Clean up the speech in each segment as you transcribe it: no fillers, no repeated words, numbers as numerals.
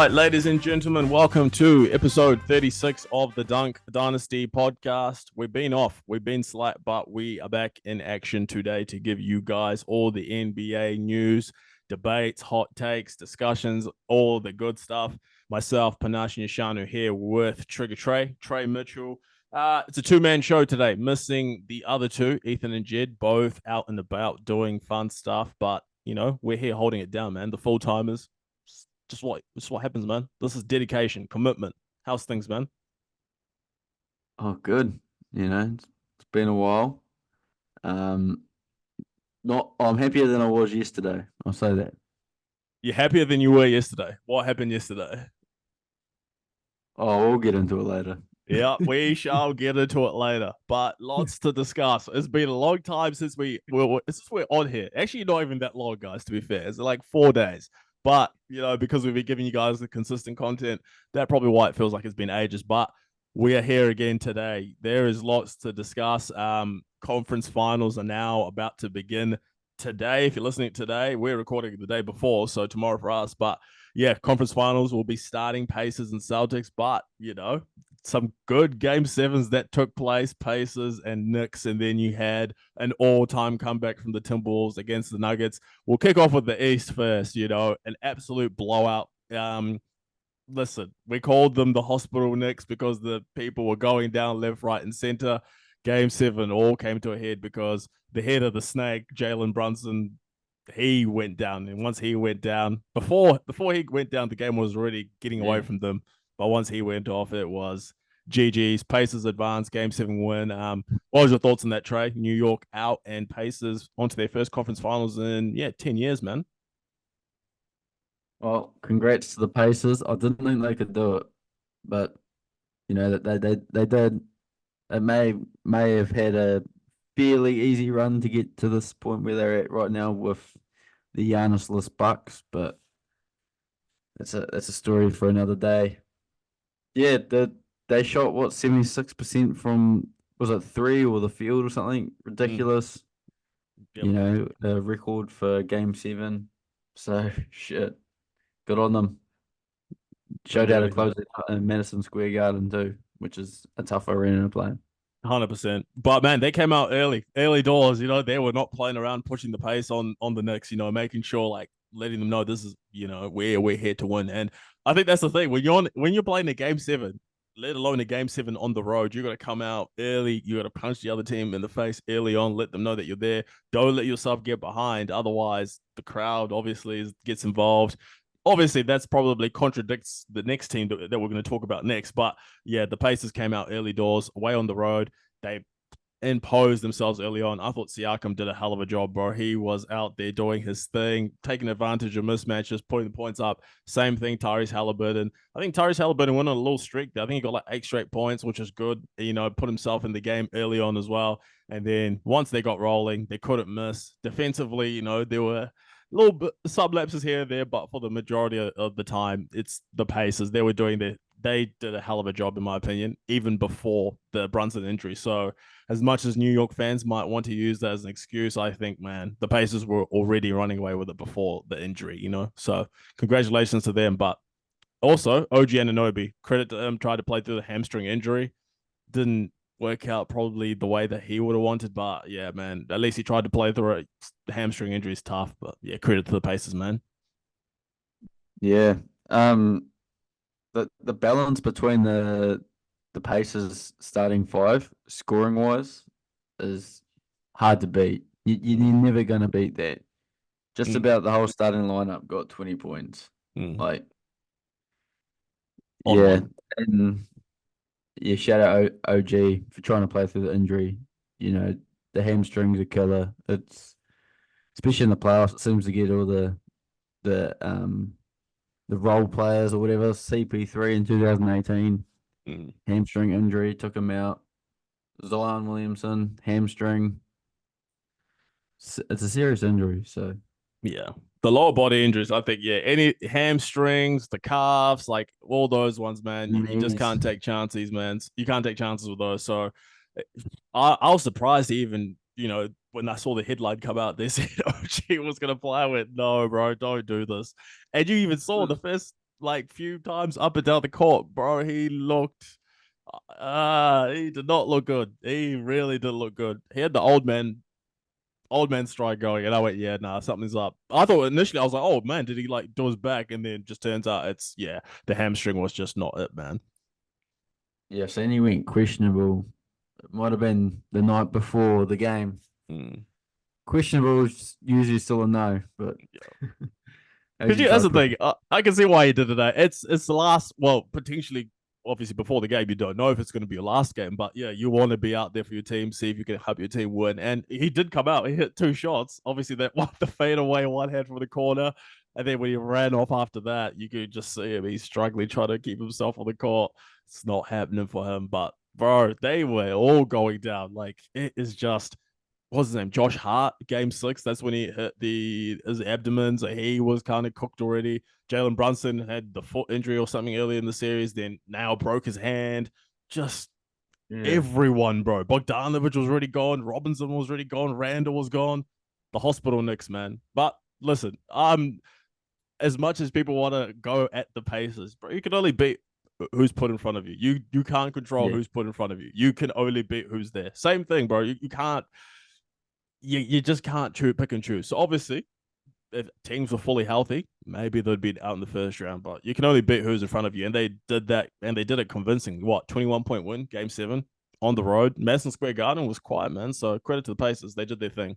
right, ladies and gentlemen, welcome to episode 36 of the Dunk Dynasty Podcast. We've been off, we've been slack, but we are back in action today to give you guys all the NBA news, debates, hot takes, discussions, all the good stuff. Myself, Panache Yashanu here with Trigger Trey Mitchell. It's a two-man show today, missing the other two, Ethan and Jed, both out and about doing fun stuff, but, you know, we're here holding it down, man. The full-timers. Just what happens, man. This is dedication, commitment. How's things, man? Oh, good. It's been a while. I'm happier than I was yesterday. I'll say that. You're happier than you were yesterday. What happened yesterday? Oh, we'll get into it later. Yeah, we shall get into it later. But lots to discuss. It's been a long time since we're on here. Actually, not even that long, guys, to be fair. It's like 4 days. But, you know, because we've been giving you guys the consistent content, that's probably why it feels like it's been ages. But we are here again today. There is lots to discuss. Conference finals are now about to begin today. If you're listening today, we're recording the day before, so tomorrow for us. But yeah, conference finals will be starting, Pacers and Celtics. But, you know, some good game sevens that took place, Pacers and Knicks, and then you had an all-time comeback from the Timberwolves against the Nuggets. We'll kick off with the East first, you know, an absolute blowout. Listen, we called them the Hospital Knicks because the people were going down left, right, and center. Game 7 all came to a head because the head of the snake, Jalen Brunson, he went down. And once he went down, before he went down, the game was already getting away from them. But once he went off, it was GG's. Pacers advance, Game 7 win. What was your thoughts on that, Trey? New York out and Pacers onto their first conference finals in, 10 years, man. Well, congrats to the Pacers. I didn't think they could do it, but you know that they did. It may have had a fairly easy run to get to this point where they're at right now with the Giannis-less Bucks, but that's a story for another day. Yeah, they shot 76% from, was it 3 or the field or something ridiculous? Yep. You know, a record for Game 7. So shit, good on them. Showed how to close it out in Madison Square Garden too, which is a tough arena to play. 100%. But man, they came out early doors. You know, they were not playing around, pushing the pace on the Knicks. You know, making sure, like, letting them know this is, you know, we're here to win. And I think that's the thing when you're playing a Game 7, let alone a Game 7 on the road, you got to come out early. You got to punch the other team in the face early on. Let them know that you're there. Don't let yourself get behind. Otherwise, the crowd obviously gets involved. Obviously, that's probably contradicts the next team that we're going to talk about next. But yeah, the Pacers came out early doors, away on the road. They imposed themselves early on. I thought Siakam did a hell of a job, bro. He was out there doing his thing, taking advantage of mismatches, putting the points up. Same thing, Tyrese Halliburton. I think Tyrese Halliburton went on a little streak there. I think he got like 8 straight points, which is good. You know, put himself in the game early on as well. And then once they got rolling, they couldn't miss. Defensively, you know, there were little bit sub lapses here and there, but for the majority of the time, it's the Pacers. They did a hell of a job, in my opinion, even before the Brunson injury. So as much as New York fans might want to use that as an excuse, I think, man, the Pacers were already running away with it before the injury, you know? So congratulations to them. But also, OG Anunoby, credit to him, tried to play through the hamstring injury. Didn't work out probably the way that he would have wanted. But yeah, man, at least he tried to play through it. The hamstring injury is tough. But yeah, credit to the Pacers, man. Yeah. The balance between the Pacers starting 5 scoring wise is hard to beat. You're never gonna beat that. Just about the whole starting lineup got 20 points. Like, yeah, and yeah, shout out OG for trying to play through the injury. You know, the hamstrings are killer. It's especially in the playoffs. It seems to get all the role players or whatever. CP3 in 2018, hamstring injury took him out. Zion Williamson, hamstring. It's a serious injury. So yeah, the lower body injuries, I think, yeah, any hamstrings, the calves, like all those ones, man, you just can't take chances, man. You can't take chances with those. So I was surprised even, you know, when I saw the headline come out, they said OG was going to play. I went, no, bro, don't do this. And you even saw the first like few times up and down the court, bro. He did not look good. He really did look good. He had the old man stride going, and I went, yeah, nah, something's up. I thought initially I was like, oh man, did he like do his back? And then just turns out it's the hamstring was just not it, man. Yeah, so he went questionable. It might have been the night before the game. Mm. Questionable is usually still a no, but as Because you yeah, that's touched the on, thing. I can see why he did it. It's the last. Well, potentially, obviously, before the game, you don't know if it's going to be your last game. But yeah, you want to be out there for your team, see if you can help your team win. And he did come out. He hit two shots. Obviously, that one the fadeaway, one hand from the corner, and then when he ran off after that, you could just see him. He's struggling trying to keep himself on the court. It's not happening for him. But bro, they were all going down. Like it is just what's his name? Josh Hart, game six. That's when he hit his abdomen. So he was kind of cooked already. Jalen Brunson had the foot injury or something earlier in the series, then now broke his hand. Just yeah, everyone, bro. Bogdanovich was already gone. Robinson was already gone. Randall was gone. The hospital Knicks, man. But listen, as much as people want to go at the Pacers, bro, you can only beat who's put in front of you. You can't control yeah. who's put in front of you. You can only beat who's there. Same thing, bro. You can't you just can't pick and choose. So obviously, if teams were fully healthy, maybe they'd be out in the first round. But you can only beat who's in front of you, and they did that, and they did it convincingly. What 21-point win, Game 7 on the road, Madison Square Garden was quiet, man. So credit to the Pacers, they did their thing.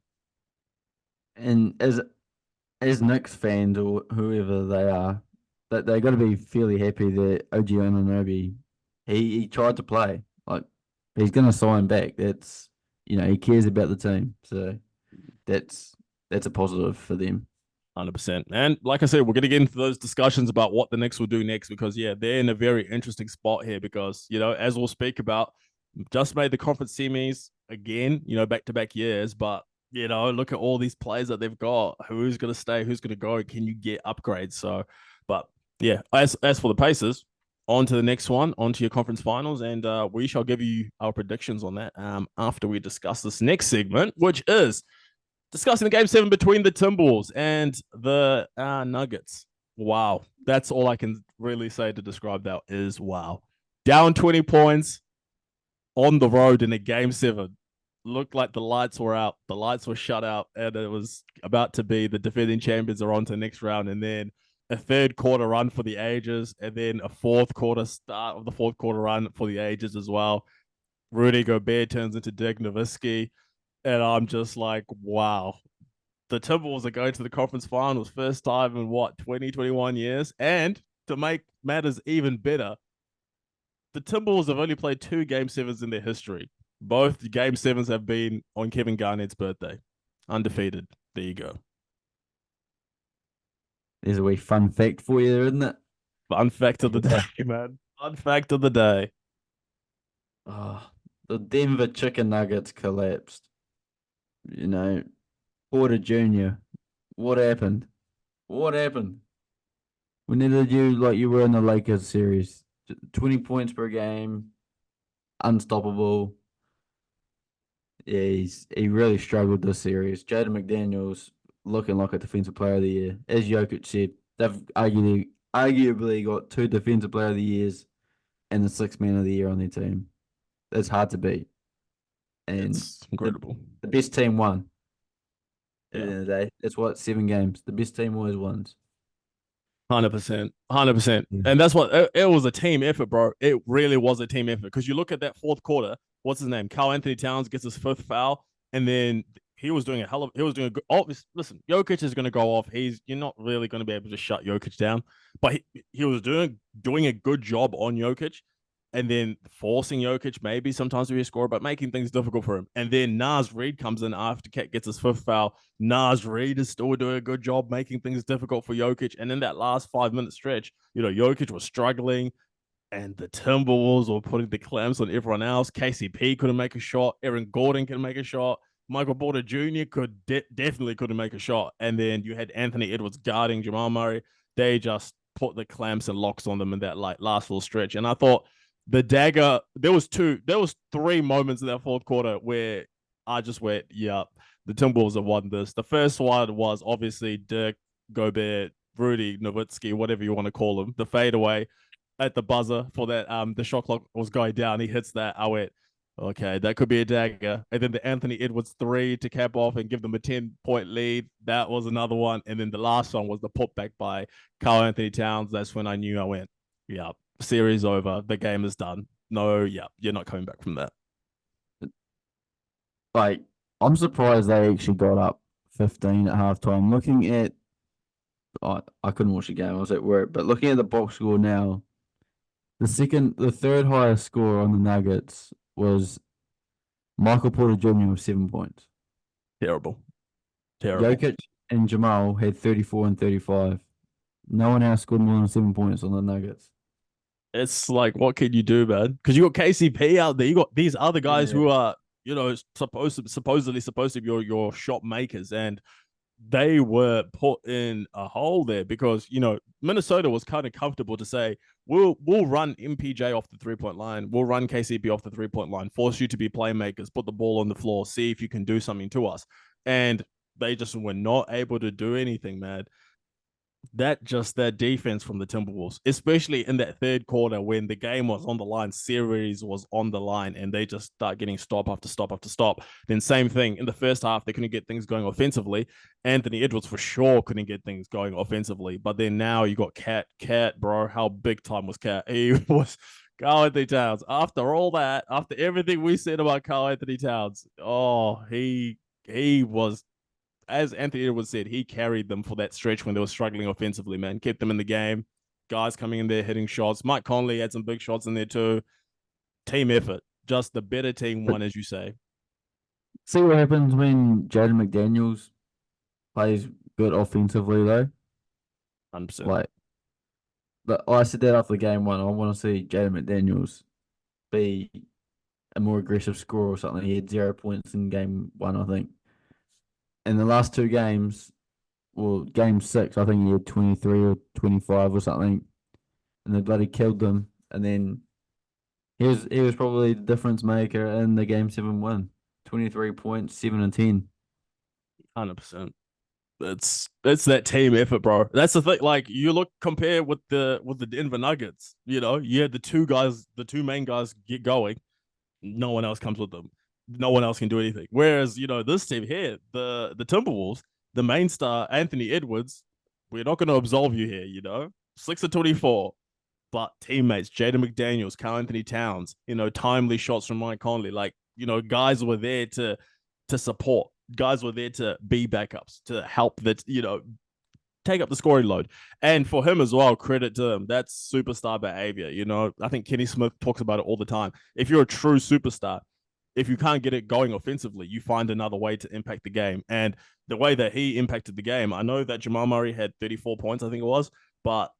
And as Knicks fans or whoever they are, that they got to be fairly happy that OG Anunoby, he tried to play. Like he's going to sign back. That's he cares about the team, so that's that's a positive for them. 100%. And like I said, we're going to get into those discussions about what the Knicks will do next because, yeah, they're in a very interesting spot here because, as we'll speak about, just made the conference semis again, back to back years. But, look at all these players that they've got. Who's going to stay? Who's going to go? Can you get upgrades? So, but yeah, as for the Pacers, on to the next one, on to your conference finals. And we shall give you our predictions on that after we discuss this next segment, which is discussing the game 7 between the Timberwolves and the Nuggets. Wow. That's all I can really say to describe that is wow. Down 20 points on the road in a game 7. Looked like the lights were out. The lights were shut out, and it was about to be the defending champions are on to the next round. And then a third quarter run for the ages, and then a fourth quarter start of the fourth quarter run for the ages as well. Rudy Gobert turns into Dirk Nowitzki. And I'm just like, wow. The Timberwolves are going to the conference finals first time in what, 20, 21 years? And to make matters even better, the Timberwolves have only played 2 game 7s in their history. Both game 7s have been on Kevin Garnett's birthday. Undefeated. There you go. There's a wee fun fact for you, isn't it? Fun fact of the day, man. Fun fact of the day. Oh, the Denver Chicken Nuggets collapsed. Porter Jr. What happened? What happened? We needed you like you were in the Lakers series. 20 points per game, unstoppable. Yeah, he really struggled this series. Jaden McDaniels looking like a defensive player of the year. As Jokic said, they've arguably got 2 defensive player of the years and the 6th man of the year on their team. That's hard to beat. And It's incredible. the best team won. At the Yeah. end of the day, that's what 7 games. The best team always wins. 100%. 100%. Yeah. And that's what it was a team effort, bro. It really was a team effort because you look at that fourth quarter. What's his name? Karl Anthony Towns gets his 5th foul, and then he was doing a good. Oh, listen, Jokic is going to go off. You're not really going to be able to shut Jokic down, but he was doing a good job on Jokic, and then forcing Jokic maybe sometimes to be a scorer, but making things difficult for him. And then Naz Reid comes in after Cat gets his 5th foul. Naz Reid is still doing a good job making things difficult for Jokic. And in that last 5-minute stretch, Jokic was struggling and the Timberwolves were putting the clamps on everyone else. KCP couldn't make a shot. Aaron Gordon couldn't make a shot. Michael Porter Jr. definitely couldn't make a shot. And then you had Anthony Edwards guarding Jamal Murray. They just put the clamps and locks on them in that last little stretch. And I thought the dagger, there was 3 moments in that fourth quarter where I just went, yeah, the Timberwolves have won this. The first one was obviously Dirk Gobert Rudy Nowitzki, whatever you want to call him, the fadeaway at the buzzer for that. The shot clock was going down. He hits that. I went, okay, that could be a dagger. And then the Anthony Edwards three to cap off and give them a 10-point lead. That was another one. And then the last one was the putback by Karl Anthony Towns. That's when I knew. I went, yeah, series over. The game is done. No, yeah, you're not coming back from that. Like, I'm surprised they actually got up 15 at halftime. Looking at, I couldn't watch the game. I was at work, but looking at the box score now, the third highest score on the Nuggets was Michael Porter Jr. with 7 points. Terrible. Terrible. Jokic and Jamal had 34 and 35. No one else scored more than 7 points on the Nuggets. It's like, what can you do, man? Because you got KCP out there. You got these other guys who are, supposedly supposed to be your shot makers, and they were put in a hole there because Minnesota was kind of comfortable to say we'll run MPJ off the 3-point line, we'll run KCP off the 3-point line, force you to be playmakers, put the ball on the floor, see if you can do something to us, and they just were not able to do anything, man. That defense from the Timberwolves, especially in that third quarter when the game was on the line, series was on the line, and they just start getting stop after stop after stop. Then same thing in the first half, they couldn't get things going offensively. Anthony Edwards for sure couldn't get things going offensively. But then now you got Cat, bro. How big time was Cat? He was Karl Anthony Towns. After all that, after everything we said about Karl Anthony Towns, he was, as Anthony Edwards said, he carried them for that stretch when they were struggling offensively, man. Kept them in the game. Guys coming in there hitting shots. Mike Conley had some big shots in there too. Team effort. Just the better team won, as you say. See what happens when Jaden McDaniels plays good offensively, though. 100%. Like, but I said that after game one. I want to see Jaden McDaniels be a more aggressive scorer or something. He had 0 points in game one, I think. In the last two games, well, game six, I think he had 23 or 25 or something, and they bloody killed them. And then he was probably the difference maker in the game seven win. 23 points, 7 and 10. 100%. It's that team effort, bro. That's the thing. Like, you compare with the Denver Nuggets. You had the two main guys get going. No one else comes with them. No one else can do anything. Whereas, this team here, the Timberwolves, the main star, Anthony Edwards, we're not going to absolve you here, 6 of 24. But teammates, Jaden McDaniels, Karl Anthony Towns, timely shots from Mike Conley. Like, guys were there to support. Guys were there to be backups, to help take up the scoring load. And for him as well, credit to him. That's superstar behavior. I think Kenny Smith talks about it all the time. If you're a true superstar, if you can't get it going offensively, you find another way to impact the game. And the way that he impacted the game, I know that Jamal Murray had 34 points, I think it was, but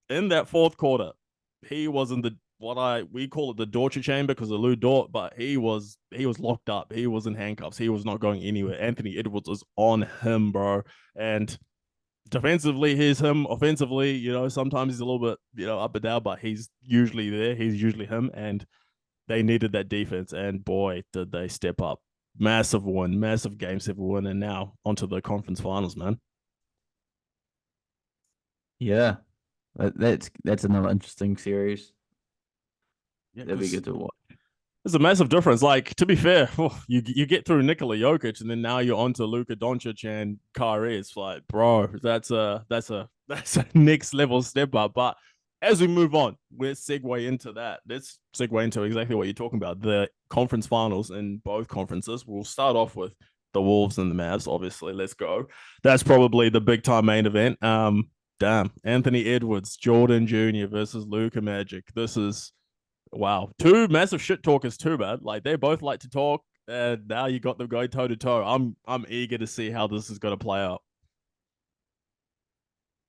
in that fourth quarter, he was in we call it the torture chamber because of Lou Dort, but he was locked up. He was in handcuffs. He was not going anywhere. Anthony Edwards was on him, bro. And defensively, he's him. Offensively, sometimes he's a little bit, up and down, but he's usually there. He's usually him. And they needed that defense, and boy, did they step up. Massive win, massive game 7 win, and now onto the conference finals, man. Yeah, that's another interesting series. Yeah, that'd be good to watch. There's a massive difference. Like, to be fair, you get through Nikola Jokic, and then now you're onto Luka Doncic and Kyrie. It's like, bro, that's a next level step up. But as we move on, let's segue into that. Let's segue into exactly what you're talking about. The conference finals in both conferences. We'll start off with the Wolves and the Mavs, obviously. Let's go. That's probably the big time main event. Anthony Edwards, Jordan Jr. versus Luka Magic. This is, wow. Two massive shit talkers too, man. Like, they both like to talk, and now you got them going toe to toe. I'm eager to see how this is going to play out.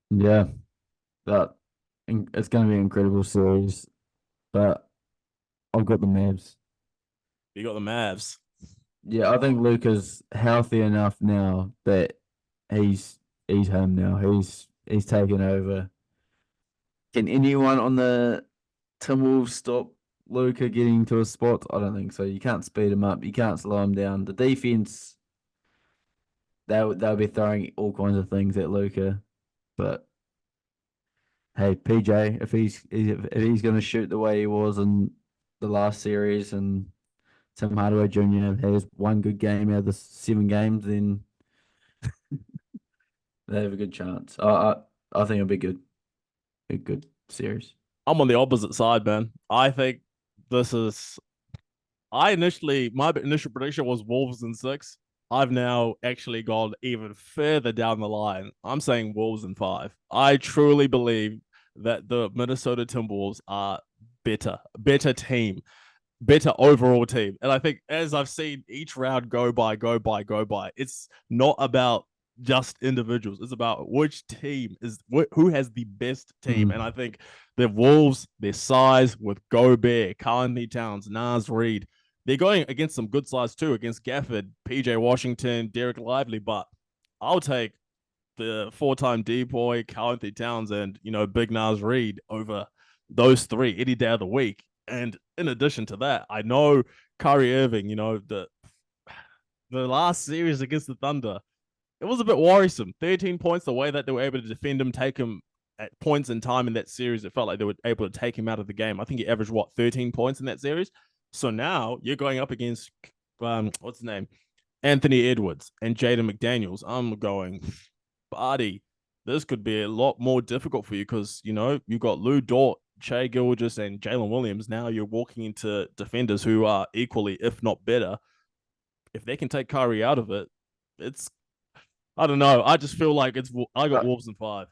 Yeah, but it's going to be an incredible series, but I've got the Mavs. You got the Mavs. Yeah, I think Luka's healthy enough now that he's home now. He's taken over. Can anyone on the Timberwolves stop Luka getting to a spot? I don't think so. You can't speed him up. You can't slow him down. The defense, they'll be throwing all kinds of things at Luka, but hey PJ, if he's going to shoot the way he was in the last series, and Tim Hardaway Jr. has one good game out of the 7 games, then they have a good chance. I think it'll be good, a good series. I'm on the opposite side, man. I think this is. My initial prediction was Wolves in six. I've now actually gone even further down the line. I'm saying Wolves in five. I truly believe that the Minnesota Timberwolves are better team, better overall team. And I think as I've seen each round go by, it's not about just individuals. It's about which team is who has the best team. And I think the Wolves, their size with Gobert, Carney Towns, Nas Reed, they're going against some good sides too, against Gafford, PJ Washington, Derek Lively. But I'll take the four-time D-boy, Carney Towns, and Big Nas Reed over those three any day of the week. And in addition to that, I know Kyrie Irving, the last series against the Thunder, it was a bit worrisome. 13 points, the way that they were able to defend him, take him at points in time in that series, it felt like they were able to take him out of the game. I think he averaged, 13 points in that series? So now you're going up against, what's his name? Anthony Edwards and Jaden McDaniels. I'm going, buddy, this could be a lot more difficult for you because, you've got Lou Dort, Shea Gilgis, and Jalen Williams. Now you're walking into defenders who are equally, if not better. If they can take Kyrie out of it, it's, I don't know. I just feel like I got Wolves in five.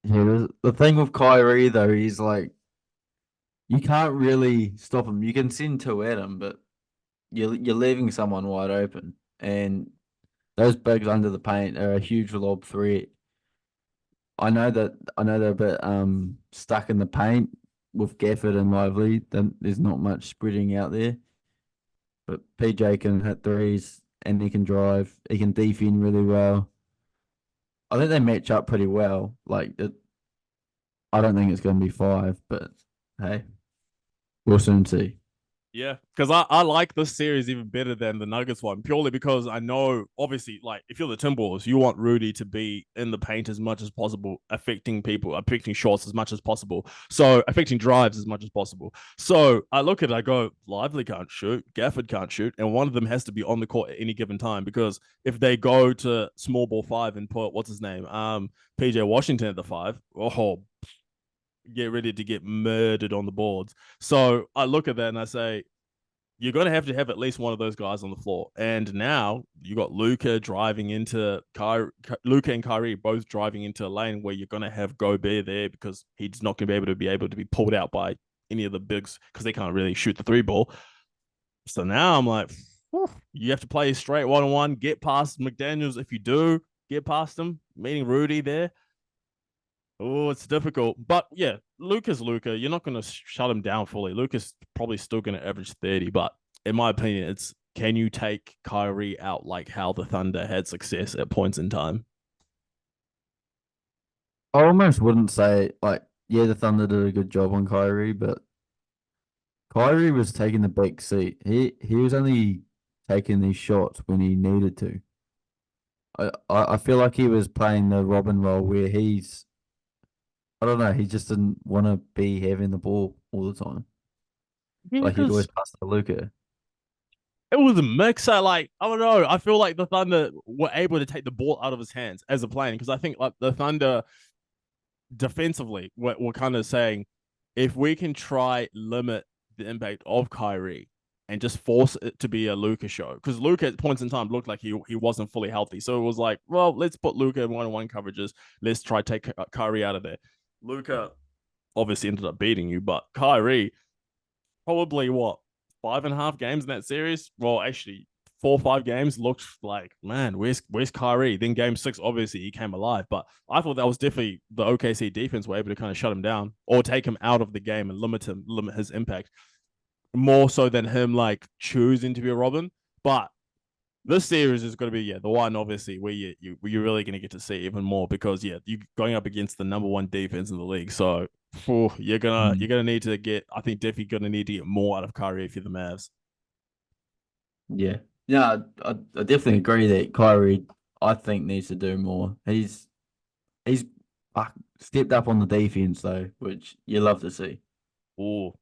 Yeah, the thing with Kyrie though, he's like you can't really stop him. You can send two at him, but you're leaving someone wide open, and those bigs under the paint are a huge lob threat. I know they're a bit stuck in the paint with Gafford and Lively. Then there's not much spreading out there, but PJ can hit threes and he can drive. He can defend really well. I think they match up pretty well. I don't think it's going to be five, but hey, we'll soon see. Yeah, because I like this series even better than the Nuggets one, purely because I know, obviously, like if you're the Timberwolves, you want Rudy to be in the paint as much as possible, affecting people, affecting shots as much as possible, so affecting drives as much as possible. So I look at it, I go, Lively can't shoot, Gafford can't shoot, and one of them has to be on the court at any given time because if they go to small ball five and put what's his name, PJ Washington at the five, oh, get ready to get murdered on the boards. So I look at that and I say, you're going to have at least one of those guys on the floor. And now you got Luka driving into Luka and Kyrie both driving into a lane where you're going to have Gobert there because he's not going to be able to be pulled out by any of the bigs because they can't really shoot the three ball. So now I'm like, you have to play straight 1-on-1, get past McDaniels. If you do get past him, meeting Rudy there, oh, it's difficult. But yeah, Luka's Luka. You're not going to shut him down fully. Luka's probably still going to average 30. But in my opinion, it's can you take Kyrie out like how the Thunder had success at points in time? I almost wouldn't say yeah, the Thunder did a good job on Kyrie, but Kyrie was taking the back seat. He was only taking these shots when he needed to. I feel like he was playing the Robin role where I don't know, he just didn't want to be having the ball all the time. Yeah, Like he'd always because pass to Luca. it was a mix. I don't know. I feel like the Thunder were able to take the ball out of his hands as a plan because I think like the Thunder defensively were kind of saying if we can try limit the impact of Kyrie and just force it to be a Luka show because Luka at points in time looked like he wasn't fully healthy. So it was like, well, let's put Luka in 1-on-1 coverages. Let's try to take Kyrie out of there. Luka obviously ended up beating you, but Kyrie probably what 5.5 games in that series. Well, actually, 4 or 5 games looked like, man, where's Kyrie? Then game six, obviously he came alive, but I thought that was definitely the OKC defense were able to kind of shut him down or take him out of the game and limit his impact more so than him like choosing to be a Robin. But this series is going to be the one obviously where you're really going to get to see even more because you going up against the number one defense in the league. So you're gonna need to get. I think definitely gonna need to get more out of Kyrie if you're the Mavs. Yeah. Yeah, I definitely agree that Kyrie, I think, needs to do more. He's Stepped up on the defense though, which you love to see. Oh,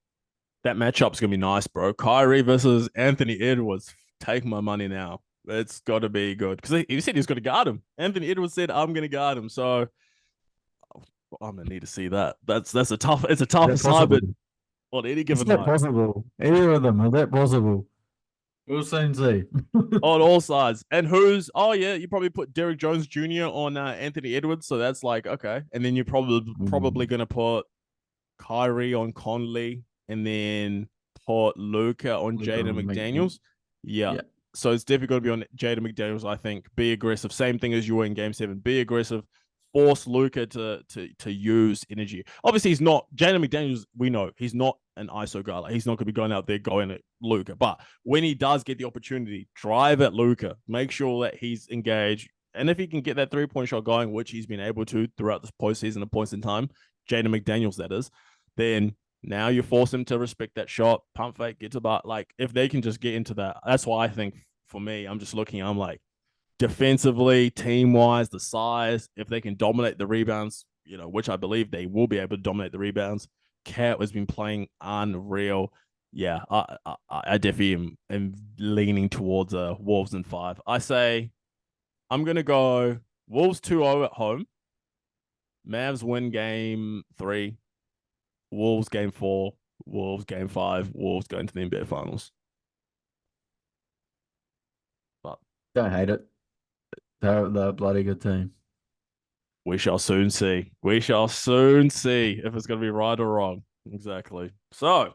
that matchup's gonna be nice, bro. Kyrie versus Anthony Edwards. Take my money now. It's got to be good because he said he's going to guard him. Anthony Edwards said, "I'm going to guard him." So I'm gonna need to see that. That's a tough. It's a Is tough that possible? assignment on any Is given that night possible? Either of them, is that possible? We'll soon see. on all sides. And who's? Oh yeah, you probably put Derrick Jones Jr. on Anthony Edwards, so that's like okay. And then you're probably Mm, gonna put Kyrie on Conley, and then put Luca on Luka Jaden McGee. McDaniels. Yeah. Yeah. So it's definitely going to be on Jaden McDaniels, I think. Be aggressive. Same thing as you were in game 7. Be aggressive. Force Luca to use energy. Obviously, he's not Jaden McDaniels, we know he's not an ISO guy. Like, he's not gonna be going out there going at Luca. But when he does get the opportunity, drive at Luca. Make sure that he's engaged. And if he can get that 3-point shot going, which he's been able to throughout this postseason at points in time, Jaden McDaniels, that is, then now you force him to respect that shot, pump fake, get to the like if they can just get into that. That's why I think for me, I'm just looking, I'm like defensively, team wise, the size, if they can dominate the rebounds, which I believe they will be able to dominate the rebounds. Cat has been playing unreal. Yeah, I definitely am leaning towards Wolves in 5. I say I'm gonna go Wolves 2-0 at home. Mavs win game 3. Wolves game 4, Wolves game 5, Wolves going to the NBA Finals. But Don't hate it. They're a bloody good team. we shall soon see. We shall soon see if it's going to be right or wrong. Exactly. So,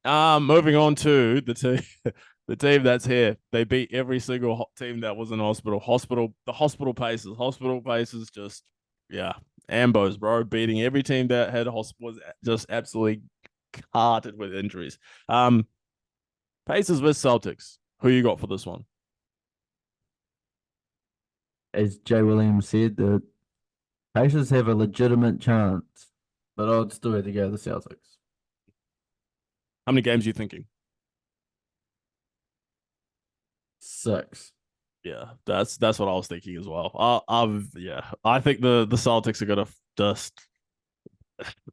moving on to the team, the team that's here. They beat every single team that was in the Hospital Pacers. Hospital Pacers just, yeah, Ambos, bro, beating every team that had hospital was just absolutely carted with injuries. Pacers versus Celtics. Who you got for this one? As Jay Williams said, the Pacers have a legitimate chance, but I'd still have to go the Celtics. How many games are you thinking? 6. Yeah, that's what I was thinking as well. I think the Celtics are gonna just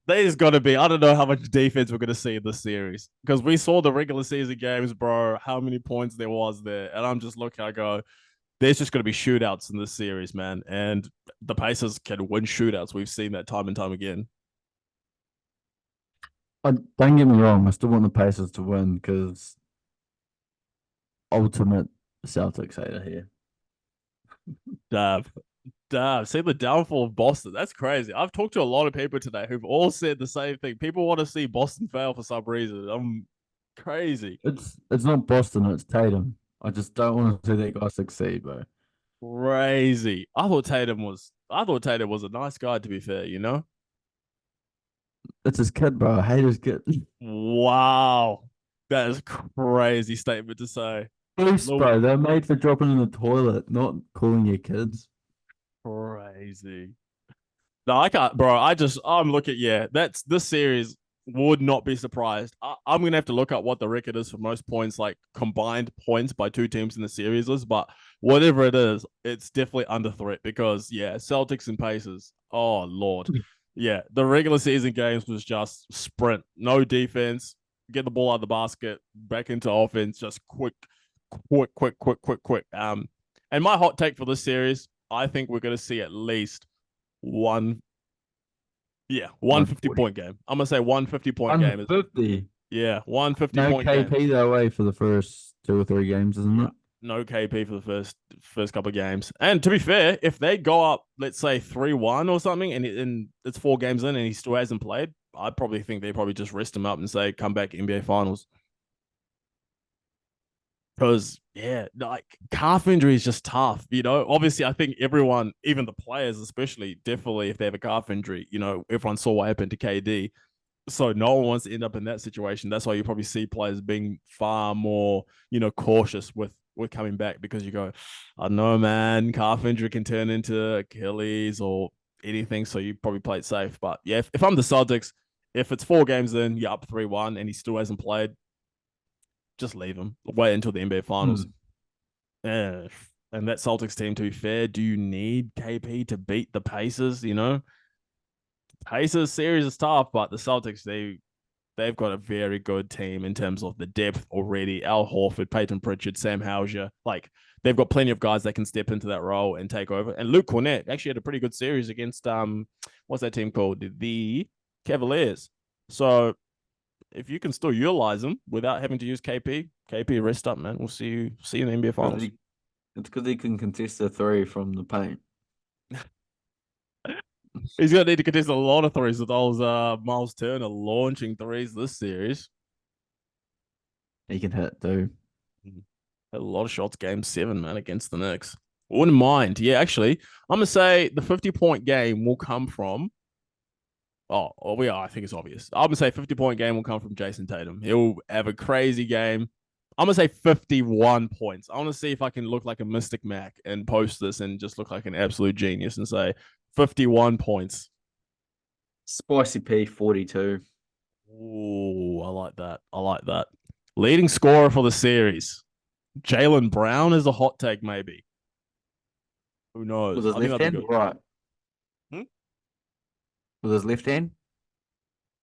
there's got to be. I don't know how much defense we're gonna see in this series because we saw the regular season games, bro. How many points there was there, and I'm just looking. I go, there's just gonna be shootouts in this series, man. And the Pacers can win shootouts. We've seen that time and time again. Don't get me wrong, I still want the Pacers to win because ultimate Celtics hater here. Damn, damn. See the downfall of Boston. That's crazy. I've talked to a lot of people today who've all said the same thing. People want to see Boston fail for some reason. I'm crazy. It's not Boston, it's Tatum. I just don't want to see that guy succeed, bro. Crazy. I thought Tatum was a nice guy, to be fair, you know? It's his kid, bro. I hate his kid. Wow. That is crazy statement to say. Boost, Little bro. They're made for dropping in the toilet, not calling your kids. crazy. No, I can't, bro. I'm looking, yeah, that's this series would not be surprised. I'm gonna have to look up what the record is for most points, like combined points by two teams in the series is, but whatever it is, it's definitely under threat because yeah, Celtics and Pacers. Oh Lord. Yeah, the regular season games was just sprint, no defense, get the ball out of the basket, back into offense, just quick, quick, quick, quick, quick, quick. And my hot take for this series, I think we're gonna see at least one, yeah, 150 140. point game. I'm gonna say 150 point game is 150. yeah, 150 No point game. KP that way for the first 2 or 3 games, isn't Yeah, it? no KP for the first couple of games. And to be fair, if they go up, let's say 3-1 or something, and it's 4 games in and he still hasn't played, I probably think they probably just rest him up and say, come back NBA Finals. Because yeah, like calf injury is just tough. Obviously, I think everyone, even the players, especially, definitely if they have a calf injury, everyone saw what happened to KD. So no one wants to end up in that situation. That's why you probably see players being far more, cautious with coming back because you go, I don't know, man, calf injury can turn into Achilles or anything. So you probably play it safe. But yeah, if I'm the Celtics, if it's 4 games in, you're up 3-1 and he still hasn't played, just leave him. Wait until the NBA Finals. Hmm. Yeah. And that Celtics team, to be fair, do you need KP to beat the Pacers? Pacers series is tough, but the Celtics they've got a very good team in terms of the depth already. Al Horford, Peyton Pritchard, Sam Hauser. Like they've got plenty of guys that can step into that role and take over. And Luke Cornett actually had a pretty good series against what's that team called? The Cavaliers. So if you can still utilize them without having to use KP rest up, man. We'll see you in the NBA finals. It's because he can contest a three from the paint. He's gonna need to contest a lot of threes with those Miles Turner launching threes this series. He can hit too. Had a lot of shots game 7, man, against the Knicks. Wouldn't mind. Yeah, actually, I'm gonna say the 50-point game will come from. I think it's obvious. I'm gonna say 50-point game will come from Jason Tatum. He'll have a crazy game. I'm gonna say 51 points. I want to see if I can look like a Mystic Mac and post this and just look like an absolute genius and say 51 points. Spicy P 42. Ooh, I like that. I like that. Leading scorer for the series. Jaylen Brown is a hot take, maybe. Who knows? With his left hand, right? With his left hand?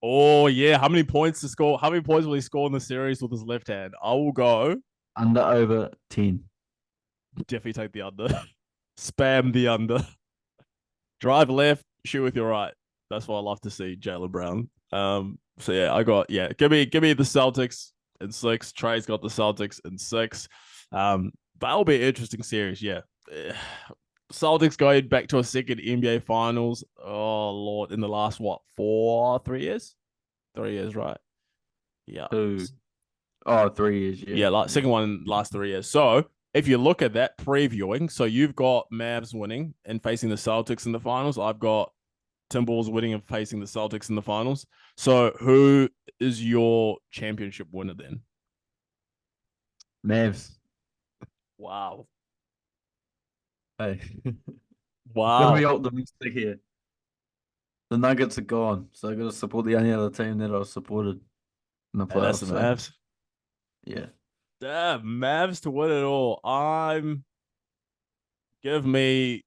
Oh, yeah. How many points to score? How many points will he score in the series with his left hand? I will go. Under over 10. Definitely take the under. Spam the under. Drive left, shoot with your right. That's what I love to see, Jaylen Brown. So yeah, give me the Celtics in 6. Trey's got the Celtics in 6. That'll be an interesting series, yeah. Celtics going back to a second NBA Finals. Oh Lord, in the last 3 years? 3 years, right? Yeah. 3 years, yeah. Yeah, like second one in the last 3 years. So if you look at that previewing, so you've got Mavs winning and facing the Celtics in the finals. I've got Timberwolves winning and facing the Celtics in the finals. So who is your championship winner then? Mavs. Wow. Hey. Wow. Gotta be optimistic here. The Nuggets are gone, so I gotta support the only other team that I supported in the playoffs. That's the Mavs. Yeah. Damn, Mavs to win it all. Give me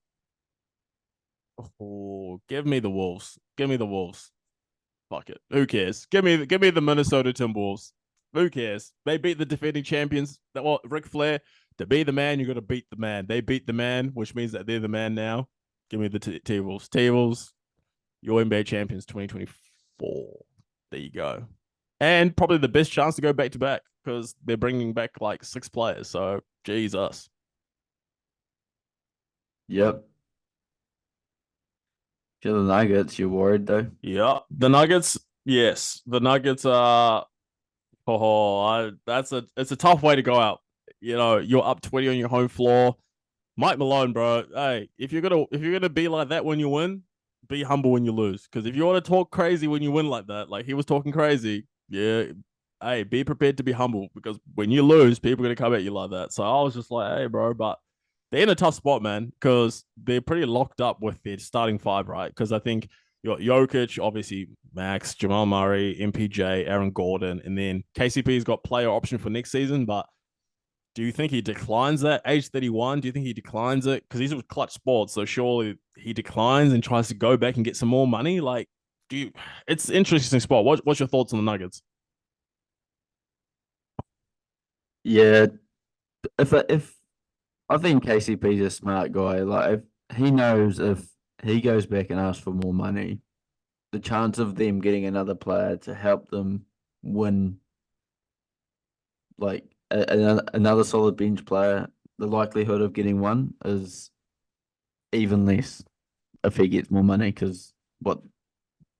the Wolves. Give me the Wolves. Fuck it. Who cares? Give me the Minnesota Timberwolves. Who cares? They beat the defending champions. Well, Ric Flair. To be the man, you got to beat the man. They beat the man, which means that they're the man now. Give me the T-Wolves. T-Wolves, your NBA champions 2024. There you go. And probably the best chance to go back-to-back because they're bringing back like 6 players. So, Jesus. Yep. For the Nuggets, you're worried though? Yeah. The Nuggets, yes. The Nuggets are it's a tough way to go out. You know, you're up 20 on your home floor. Mike Malone, bro. Hey, if you're gonna be like that when you win, be humble when you lose. Because if you want to talk crazy when you win like that, like he was talking crazy, yeah. Hey, be prepared to be humble because when you lose, people are gonna come at you like that. So I was just like, hey, bro, but they're in a tough spot, man, because they're pretty locked up with their starting 5, right? Because I think you got Jokic, obviously Max, Jamal Murray, MPJ, Aaron Gordon, and then KCP's got player option for next season, but do you think he declines that age 31? Do you think he declines it? Because he's with Clutch Sports, so surely he declines and tries to go back and get some more money. Like, it's an interesting spot. What's your thoughts on the Nuggets? Yeah, if I think KCP's a smart guy, like if he knows if he goes back and asks for more money, the chance of them getting another player to help them win, like another solid bench player, the likelihood of getting one is even less if he gets more money because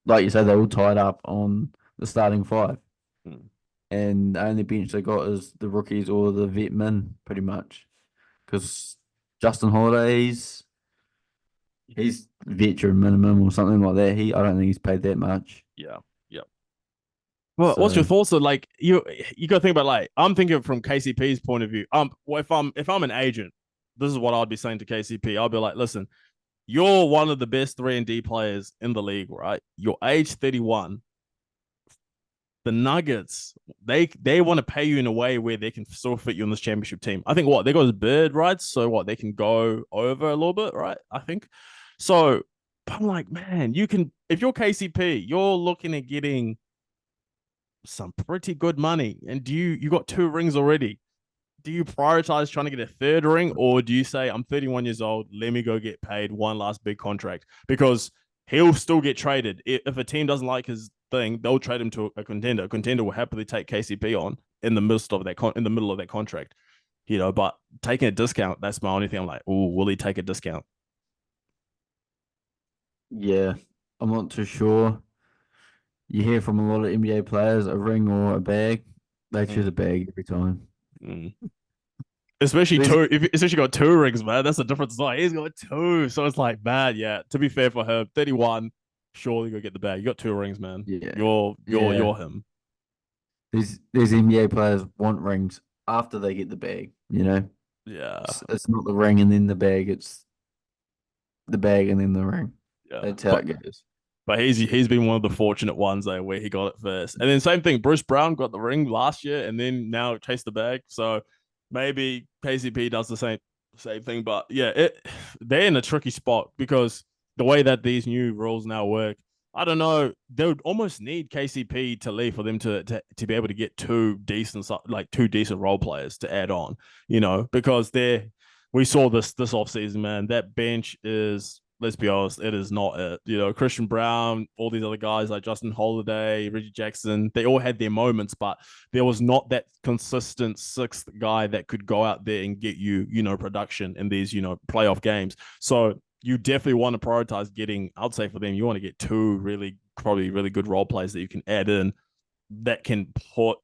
like you say, they're all tied up on the starting 5. And the only bench they got is the rookies or the vet men, pretty much. Because Justin Holiday's he's veteran minimum or something like that. I don't think he's paid that much. Yeah. Well, what's your thoughts on like you got to think about like I'm thinking from KCP's point of view. Well, if I'm an agent, this is what I'd be saying to KCP. I'll be like, listen, you're one of the best 3-and-D players in the league, right? You're age 31. The Nuggets, they want to pay you in a way where they can still fit you in this championship team. I think they got his bird rights, so they can go over a little bit, right? I think so. But I'm like, man, you can if you're KCP, you're looking at getting some pretty good money. And you got 2 rings already? Do you prioritize trying to get a third ring, or do you say I'm 31 years old, let me go get paid one last big contract? Because he'll still get traded. If a team doesn't like his thing, they'll trade him to a contender. A contender will happily take KCP on in the midst of that in the middle of that contract. But taking a discount, that's my only thing. I'm like, oh, will he take a discount? Yeah, I'm not too sure. You hear from a lot of NBA players, a ring or a bag. They choose a Mm, bag every time. mm. Especially There's, two, if especially got 2 rings, man. That's a different story. He's got two, so it's like, man, yeah. To be fair for her, 31, surely go get the bag. You got 2 rings, man. yeah, You're yeah. him. These NBA players want rings after they get the bag. Yeah, It's not the ring and then the bag. It's the bag and then the ring. yeah. That's how it goes. But he's been one of the fortunate ones though, where he got it first. And then same thing, Bruce Brown got the ring last year, and then now chased the bag. So maybe KCP does the same thing. But yeah, they're in a tricky spot because the way that these new rules now work, I don't know. They would almost need KCP to leave for them to be able to get two decent role players to add on. Because we saw this offseason, man. That bench is, let's be honest, it is not it. Christian Brown, all these other guys like Justin Holiday, Reggie Jackson, they all had their moments, but there was not that consistent sixth guy that could go out there and get production in these, playoff games. So you definitely want to prioritize getting, I'd say for them, you want to get two probably really good role players that you can add in that can put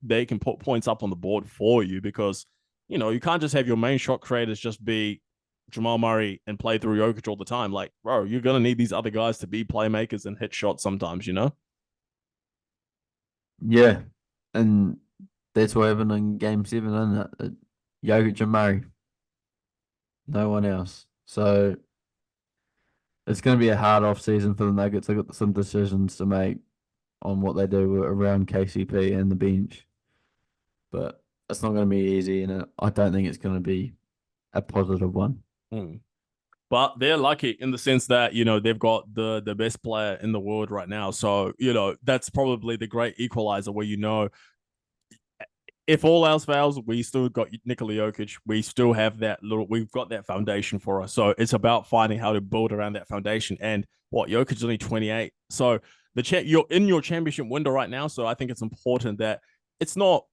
points up on the board for you, because you can't just have your main shot creators just be Jamal Murray and play through Jokic all the time. Like, bro, you're gonna need these other guys to be playmakers and hit shots sometimes. Yeah, and that's what happened in Game 7, isn't it? Jokic and Murray, no one else. So it's going to be a hard off season for the Nuggets. They've got some decisions to make on what they do around KCP and the bench, but it's not going to be easy, and I don't think it's going to be a positive one. Mm. But they're lucky in the sense that they've got the best player in the world right now. So that's probably the great equalizer where if all else fails, we still got Nikola Jokic. We still have we've got that foundation for us. So it's about finding how to build around that foundation. And Jokic is only 28. So you're in your championship window right now. So I think it's important that it's not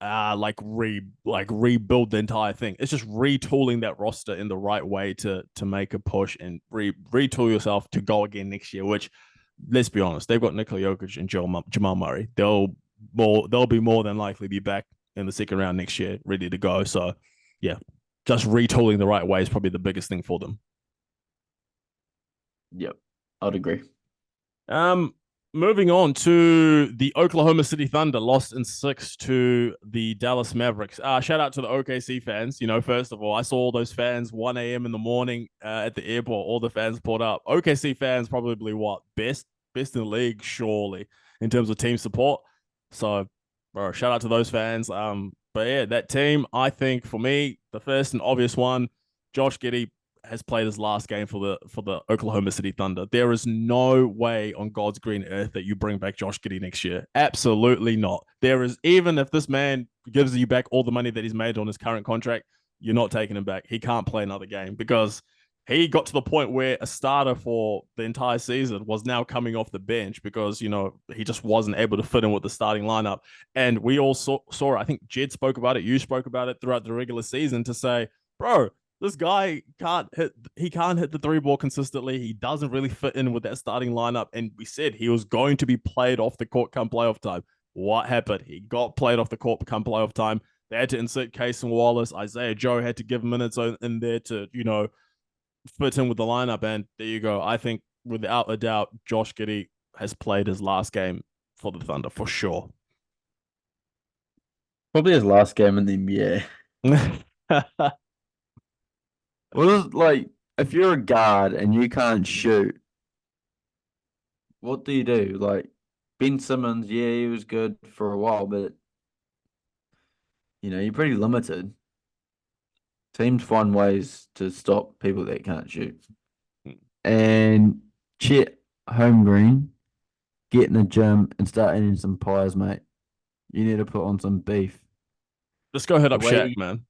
rebuild the entire thing. It's just retooling that roster in the right way to make a push and retool yourself to go again next year. Which, let's be honest, they've got Nikola Jokic and Jamal Murray. They'll be more than likely be back in the second round next year, ready to go. So, yeah, just retooling the right way is probably the biggest thing for them. Yep, I'd agree. Um, Moving on to the Oklahoma City Thunder, lost in 6 to the Dallas Mavericks. Shout out to the OKC fans. First of all, I saw all those fans 1 a.m. in the morning at the airport. All the fans pulled up. OKC fans probably what best in the league, surely, in terms of team support. So, bro, shout out to those fans. But yeah, that team, I think for me, the first and obvious one, Josh Giddey has played his last game for the Oklahoma City Thunder. There is no way on God's green earth that you bring back Josh Giddey next year. Absolutely not. There is, even if this man gives you back all the money that he's made on his current contract, you're not taking him back. He can't play another game because he got to the point where a starter for the entire season was now coming off the bench because, he just wasn't able to fit in with the starting lineup. And we all saw it. I think Jed spoke about it. You spoke about it throughout the regular season to say, bro, this guy can't hit the three ball consistently. He doesn't really fit in with that starting lineup. And we said he was going to be played off the court come playoff time. What happened? He got played off the court come playoff time. They had to insert Case and Wallace. Isaiah Joe had to give minutes in there to, fit in with the lineup. And there you go. I think without a doubt, Josh Giddey has played his last game for the Thunder for sure. Probably his last game in the NBA. Well, like if you're a guard and you can't shoot, what do you do? Like Ben Simmons, yeah, he was good for a while, but you're pretty limited. Teams find ways to stop people that can't shoot. And Chet Holmgren, get in the gym and start eating some pies, mate. You need to put on some beef. Let's go hit The up Shaq, way, man.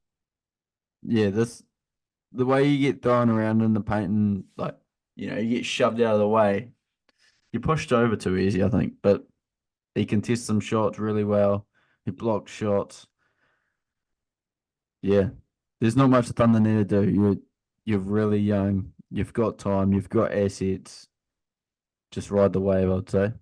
yeah, the way you get thrown around in the paint and like, you get shoved out of the way. You're pushed over too easy, I think. But he contests some shots really well. He blocks shots. Yeah, there's not much Thunder need to do. You're really young. You've got time. You've got assets. Just ride the wave, I'd say.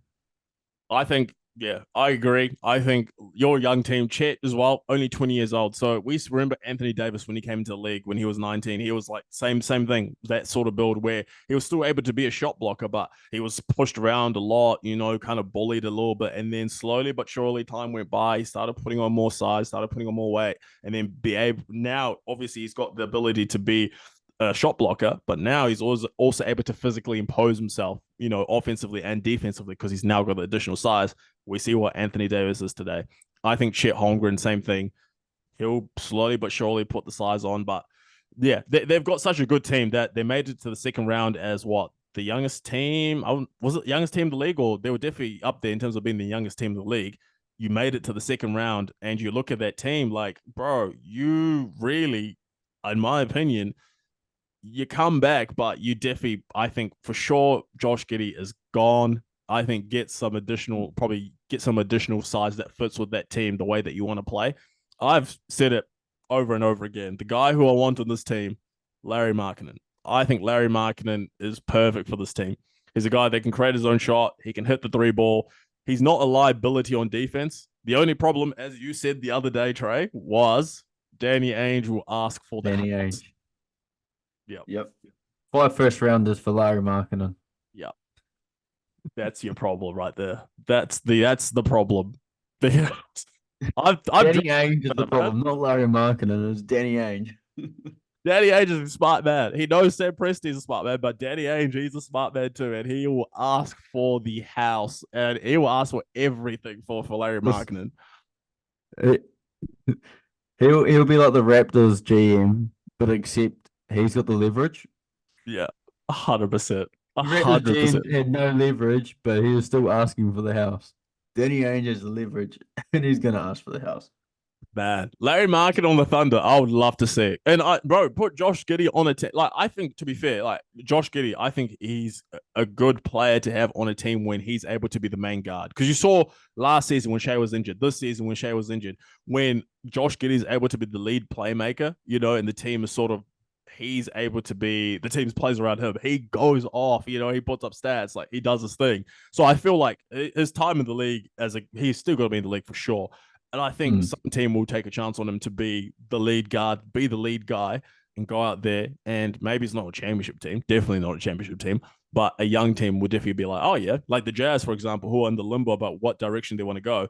I think, yeah, I agree. I think your young team, Chet as well, only 20 years old. So we remember Anthony Davis when he came into the league when he was 19. He was like same thing, that sort of build where he was still able to be a shot blocker, but he was pushed around a lot, kind of bullied a little bit. And then slowly but surely time went by. He started putting on more size, started putting on more weight, and then be able now, obviously, he's got the ability to be a shot blocker, but now he's also able to physically impose himself, offensively and defensively because he's now got the additional size. We see what Anthony Davis is today. I think Chet Holmgren, same thing. He'll slowly but surely put the size on, but yeah, they've got such a good team that they made it to the second round as what the youngest team. Was it the youngest team in the league, or they were definitely up there in terms of being the youngest team in the league. You made it to the second round, and you look at that team like, bro, you really, in my opinion, you come back, but you definitely, I think for sure, Josh Giddey is gone. I think probably get some additional size that fits with that team the way that you want to play. I've said it over and over again. The guy who I want on this team, Larry Markkinen. I think Larry Markkinen is perfect for this team. He's a guy that can create his own shot. He can hit the three ball. He's not a liability on defense. The only problem, as you said the other day, Trey, was Danny Ainge will ask for the Danny house. Ainge. Yep. Yep. 5 first rounders for Larry Markkinen. Yeah, that's your problem right there. That's the problem. I've Danny Ainge is the man. problem, not Larry Markkinen. It's Danny Ainge. Danny Ainge is a smart man. He knows Sam Presti's a smart man, but Danny Ainge, he's a smart man too, and he will ask for the house, and he will ask for everything for Larry Markkinen. It- he'll be like the Raptors GM, but except he's got the leverage. Yeah, 100%, The Raptors 100%. GM had no leverage, but he was still asking for the house. Danny Ainge has the leverage, and he's gonna ask for the house. Man, Larry Market on the Thunder, I would love to see it. And bro, put Josh Giddey on a team. Like, I think to be fair, like Josh Giddey, I think he's a good player to have on a team when he's able to be the main guard. Because you saw last season when Shea was injured, this season when Shea was injured, when Josh Giddey is able to be the lead playmaker, and the team is sort of he's able to be the team's plays around him. He goes off, he puts up stats, like he does his thing. So I feel like his time in the league he's still got to be in the league for sure. And I think some team will take a chance on him to be the lead guard, be the lead guy, and go out there. And maybe it's not a championship team, definitely not a championship team, but a young team would definitely be like, oh, yeah, like the Jazz, for example, who are in the limbo about what direction they want to go.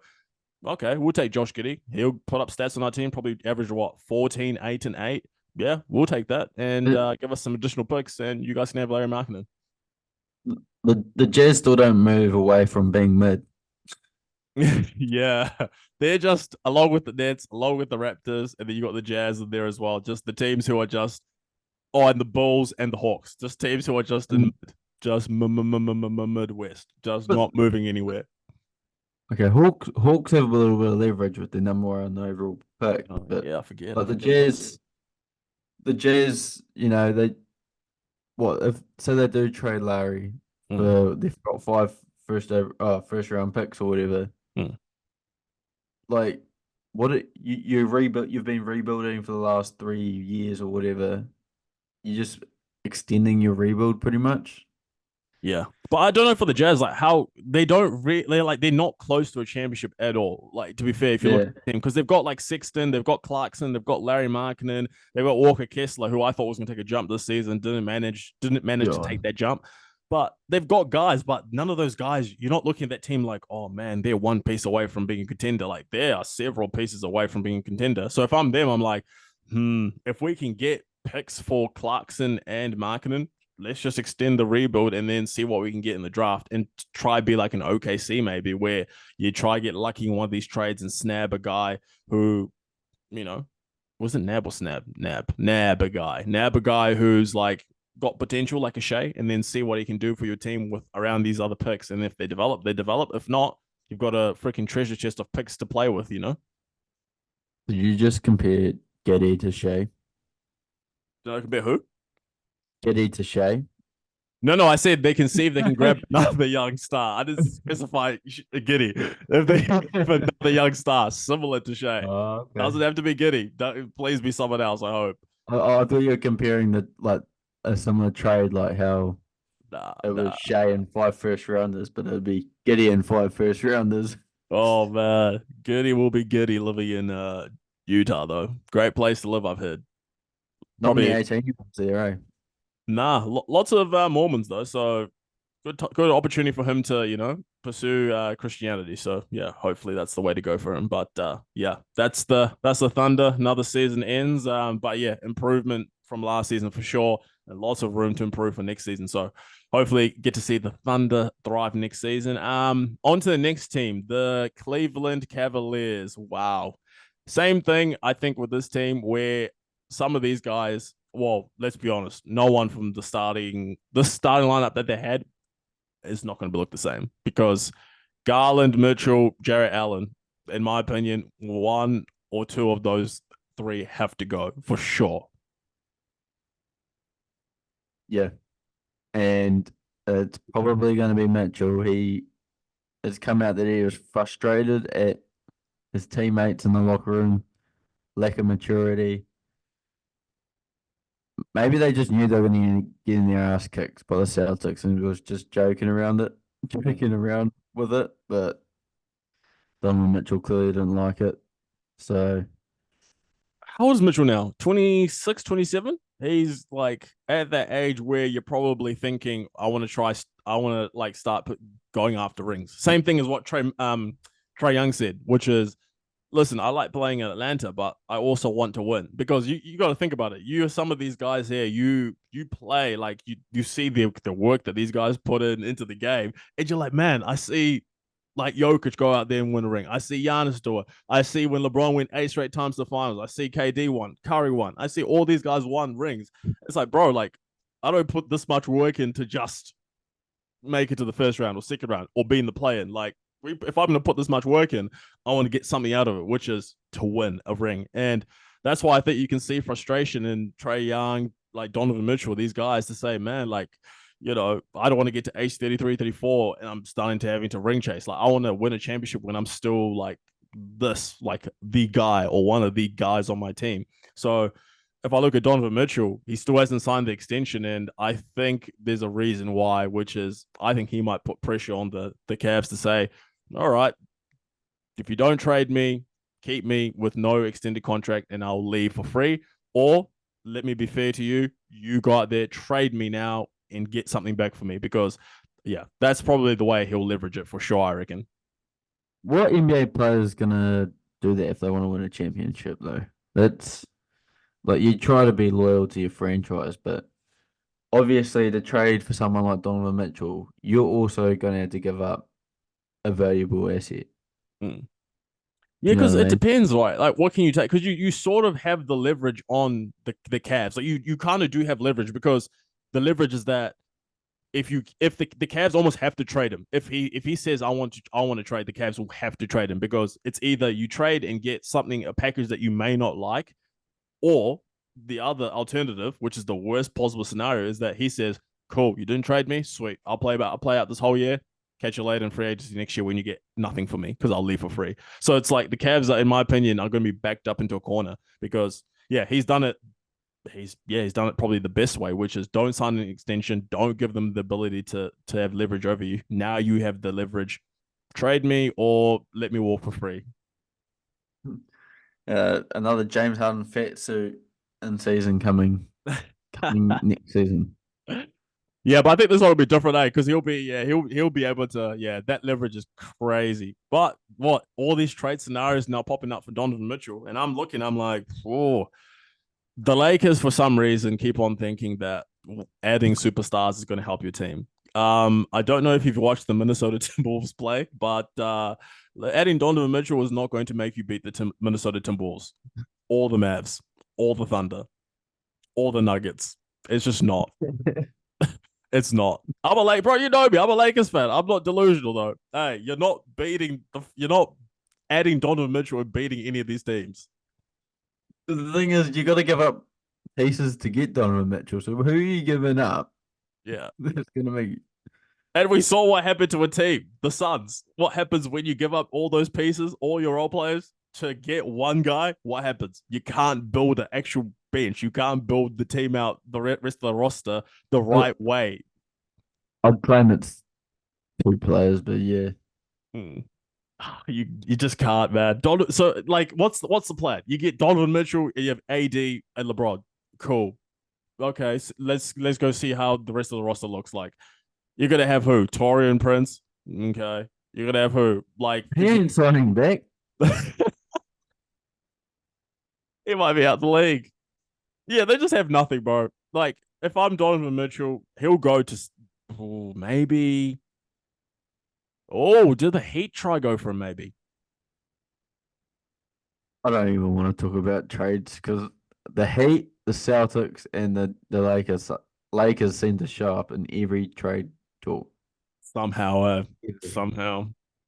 Okay, we'll take Josh Giddey. He'll put up stats on our team, probably average what, 14, 8, and 8. Yeah, we'll take that and give us some additional picks, and you guys can have Larry Markkinen. The Jazz still don't move away from being mid. Yeah, they're just along with the Nets, along with the Raptors, and then you got the Jazz in there as well. Just the teams who are just, and the Bulls and the Hawks, just teams who are just in just Midwest, just But not moving anywhere. okay, Hawks have a little bit of leverage with the number one on the overall pick, Oh, but yeah, I forget. like the Jazz, they what if say they do trade Larry Mm, for they've got 5 first round picks or whatever. mm. Like you've been rebuilding for the last 3 years or whatever. You're just extending your rebuild pretty much. Yeah, but I don't know for the Jazz, like how they don't really they're not close to a championship at all. Like to be fair, if you look Yeah, at the team, because they've got like Sexton, they've got Clarkson, they've got Larry Markkinen, they've got Walker Kessler, who I thought was going to take a jump this season, didn't manage to yeah. take that jump. But they've got guys, but none of those guys, you're not looking at that team like, oh man, they're one piece away from being a contender. Like there are several pieces away from being a contender. So if I'm them, I'm like, if we can get picks for Clarkson and Markkinen, let's just extend the rebuild and then see what we can get in the draft and try be like an OKC maybe where you try get lucky in one of these trades and snab a guy who, you know, wasn't Nab or Snab? Nab a guy who's like got potential like a Shea, and then see what he can do for your team with around these other picks. And if they develop, they develop. If not, you've got a freaking treasure chest of picks to play with, you know? Did you just compare Getty to Shea? Do I compare who? Getty to Shea? No, I said they can see if they can grab another young star. I didn't specify Giddy. If they have another young star similar to Shea, Oh, okay. doesn't have to be Giddy. Please be someone else. I hope. I thought you were comparing the like a similar trade, like how Nah, it was nah. Shea and 5 first rounders, but it'd be Getty and 5 first rounders. Oh man, Giddy will be Giddy living in Utah though. Great place to live. I've heard. Not many Probably 18-year-olds there, eh? nah. Lots of Mormons though. So good opportunity for him to pursue Christianity. So yeah, hopefully that's the way to go for him. But yeah, that's the Thunder. Another season ends. But yeah, improvement from last season for sure, and lots of room to improve for next season. So hopefully get to see the Thunder thrive next season. On to the next team, the Cleveland Cavaliers. Wow, same thing I think with this team where some of these guys. Well, let's be honest. No one from the starting lineup that they had is not going to look the same because Garland, Mitchell, Jarrett Allen, in my opinion, one or two of those three have to go for sure. Yeah. And it's probably going to be Mitchell. He has come out that he was frustrated at his teammates in the locker room, lack of maturity. Maybe they just knew they were going to get in their ass kicked by the Celtics and was just joking around with it. But Donovan Mitchell clearly didn't like it. So, How old is Mitchell now? 26, 27? He's like at that age where you're probably thinking, I want to like going after rings. Same thing as what Trey Young said, which is listen, I like playing in Atlanta, but I also want to win because you got to think about it. You some of these guys here, you play like you see the work that these guys put into the game, and you're like, man, I see like Jokic go out there and win a ring. I see Giannis do it. I see when LeBron went 8 straight times to the finals. I see KD won, Curry won. I see all these guys won rings. It's like, bro, like I don't put this much work in to just make it to the first round or second round or be in the play-in. Like if I'm going to put this much work in, I want to get something out of it, which is to win a ring. And that's why I think you can see frustration in Trey Young, like Donovan Mitchell, these guys to say, man, like, I don't want to get to age 33, 34, and I'm starting to having to ring chase. Like, I want to win a championship when I'm still like the guy or one of the guys on my team. So if I look at Donovan Mitchell, he still hasn't signed the extension, and I think there's a reason why, which is I think he might put pressure on the Cavs to say, all right, if you don't trade me, keep me with no extended contract and I'll leave for free. Or let me be fair to you, you go out there, trade me now and get something back for me because, yeah, that's probably the way he'll leverage it for sure, I reckon. what NBA player is going to do that if they want to win a championship, though? That's like you try to be loyal to your franchise, but obviously to trade for someone like Donovan Mitchell, you're also going to have to give up a valuable asset. Mm. Yeah, You know because what I it mean? depends, right? Like, what can you take? Because you sort of have the leverage on the Cavs. Like, you kind of do have leverage because the leverage is that if the Cavs almost have to trade him. If he says I want to trade, the Cavs will have to trade him because it's either you trade and get something a package that you may not like, or the other alternative, which is the worst possible scenario, is that he says, "Cool, you didn't trade me, sweet. I'll play out this whole year. Catch you later in free agency next year when you get nothing for me because I'll leave for free." So it's like the Cavs, in my opinion, are going to be backed up into a corner because yeah, he's done it. He's done it probably the best way, which is don't sign an extension, don't give them the ability to have leverage over you. Now you have the leverage. Trade me or let me walk for free. Another James Harden fat suit in season coming next season. Yeah, but I think this one will be different, because he'll be able to, that leverage is crazy. But what all these trade scenarios now popping up for Donovan Mitchell, and I'm like, oh, the Lakers for some reason keep on thinking that adding superstars is going to help your team. I don't know if you've watched the Minnesota Timberwolves play, but adding Donovan Mitchell is not going to make you beat the Minnesota Timberwolves, or the Mavs, or the Thunder, or the Nuggets. It's just not. It's not. I'm a Lake, bro. You know me. I'm a Lakers fan. I'm not delusional though. Hey, you're not adding Donovan Mitchell and beating any of these teams. The thing is, you got to give up pieces to get Donovan Mitchell. So who are you giving up? Yeah. That's gonna make. And we saw what happened to a team, the Suns. What happens when you give up all those pieces, all your role players, to get one guy? What happens? You can't build an actual bench. You can't build the team out, the rest of the roster, the right way. I'd claim it's two players, but yeah. Hmm. You just can't, man. So like, what's the plan? You get Donovan Mitchell, and you have AD and LeBron. Cool. Okay, so let's go see how the rest of the roster looks like. You're gonna have who? Torian Prince. Okay. You're gonna have who? Like He ain't signing back. he might be out the league. Yeah, they just have nothing, bro. Like if I'm Donovan Mitchell, he'll go to maybe. Oh, did the Heat try go for him? Maybe. I don't even want to talk about trades because the Heat, the Celtics, and the Lakers seem to show up in every trade talk. Somehow.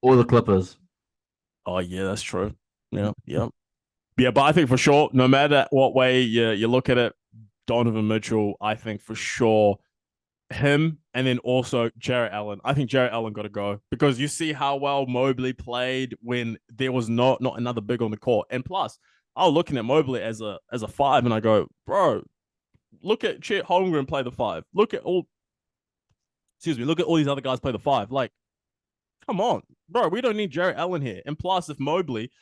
Or the Clippers. Oh yeah, that's true. Yeah, yeah, yeah. But I think for sure, no matter what way you look at it, Donovan Mitchell, I think for sure him, and then also Jarrett Allen. I think Jarrett Allen got to go because you see how well Mobley played when there was not another big on the court. And plus, I was looking at Mobley as a five, and I go, bro, look at Chet Holmgren play the five. Look at all these other guys play the five. Like, come on, bro, we don't need Jarrett Allen here. And plus, if Mobley,